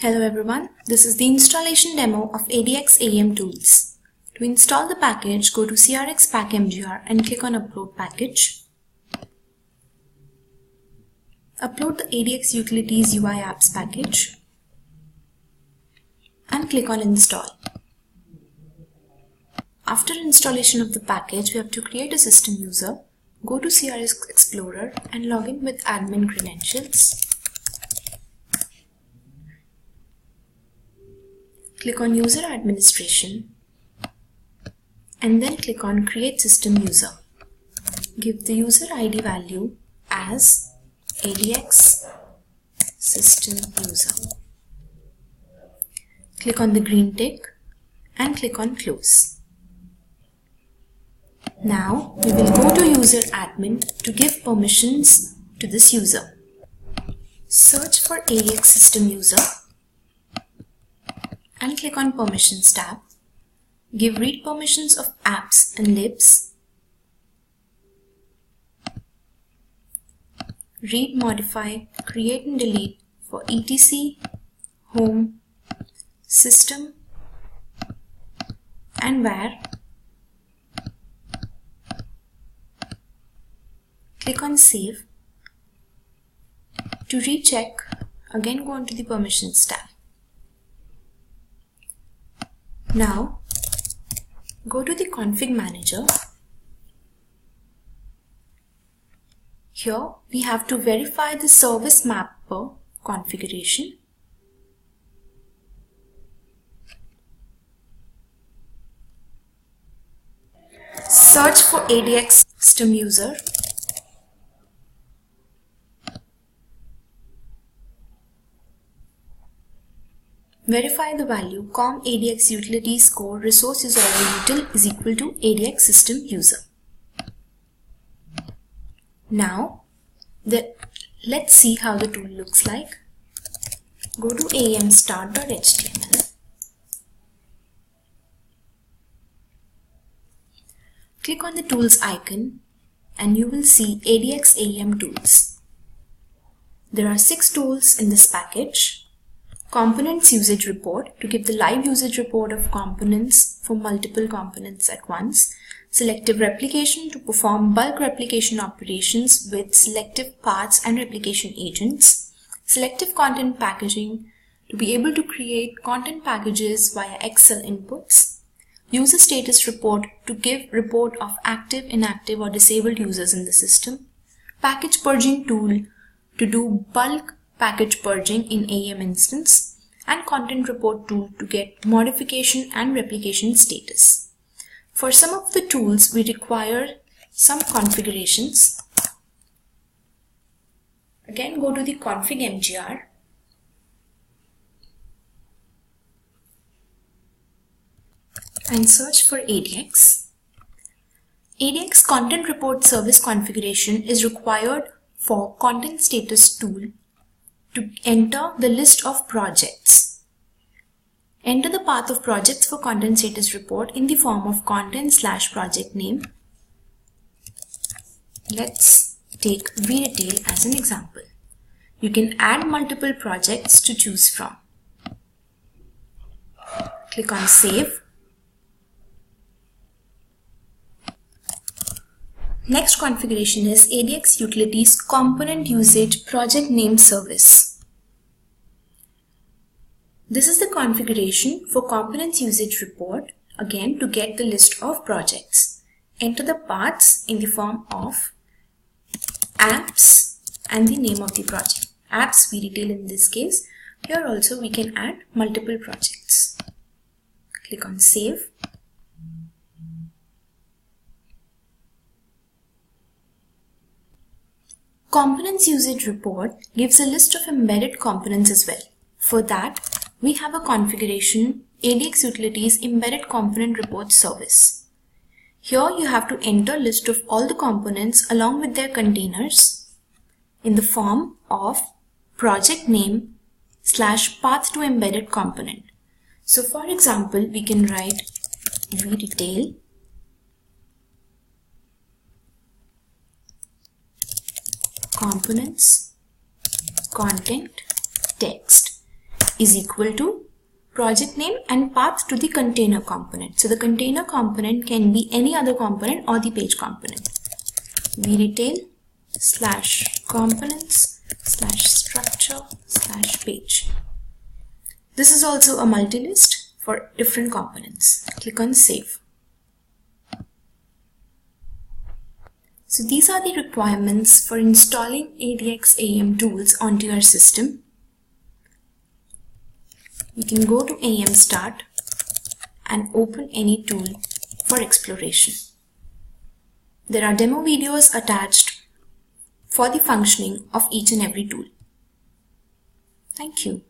Hello everyone, this is the installation demo of ADX Tools. To install the package, go to CRX Pack MGR and click on Upload Package. Upload the ADX Utilities UI Apps package and click on Install. After installation of the package, we have to create a system user. Go to CRX Explorer and log in with admin credentials. Click on User Administration and then click on Create System User. Give the user ID value as ADX System User. Click on the green tick and click on Close. Now we will go to User Admin to give permissions to this user. Search for ADX System User and click on Permissions tab. Give read permissions of apps and libs. Read, modify, create and delete for etc, home, system and var. Click on Save. To recheck, again go into the Permissions tab. Now, go to the Config Manager. Here, we have to verify the service mapper configuration. Search for ADX System User. Verify the value com ADX utilities core resource user util is equal to ADX system user. Now, let's see how the tool looks like. Go to amstart.html. Click on the tools icon and you will see ADX Tools. There are 6 tools in this package. Components usage report to give the live usage report of components for multiple components at once. Selective replication to perform bulk replication operations with selective paths and replication agents. Selective content packaging to be able to create content packages via Excel inputs. User status report to give report of active, inactive or disabled users in the system. Package purging tool to do bulk package purging in AEM instance, and content report tool to get modification and replication status. For some of the tools, we require some configurations. Again, go to the Config MGR and search for ADX. ADX Content Report Service configuration is required for Content Status tool to enter the list of projects. Enter the path of projects for content status report in the form of content/project name. Let's take vRetail as an example. You can add multiple projects to choose from. Click on Save. Next configuration is ADX Utilities Component Usage Project Name Service. This is the configuration for Components Usage Report, again to get the list of projects. Enter the paths in the form of apps and the name of the project. Apps vRetail in this case. Here also we can add multiple projects. Click on Save. Components Usage Report gives a list of embedded components as well. For that, we have a configuration ADX Utilities Embedded Component Report Service. Here you have to enter list of all the components along with their containers in the form of project name /path to embedded component. So for example, we can write vRetail components content text is equal to project name and path to the container component. So the container component can be any other component or the page component. vretail/components/structure/page. This is also a multi-list for different components. Click on save. So these are the requirements for installing ADX AM tools onto your system. You can go to AM Start and open any tool for exploration. There are demo videos attached for the functioning of each and every tool. Thank you.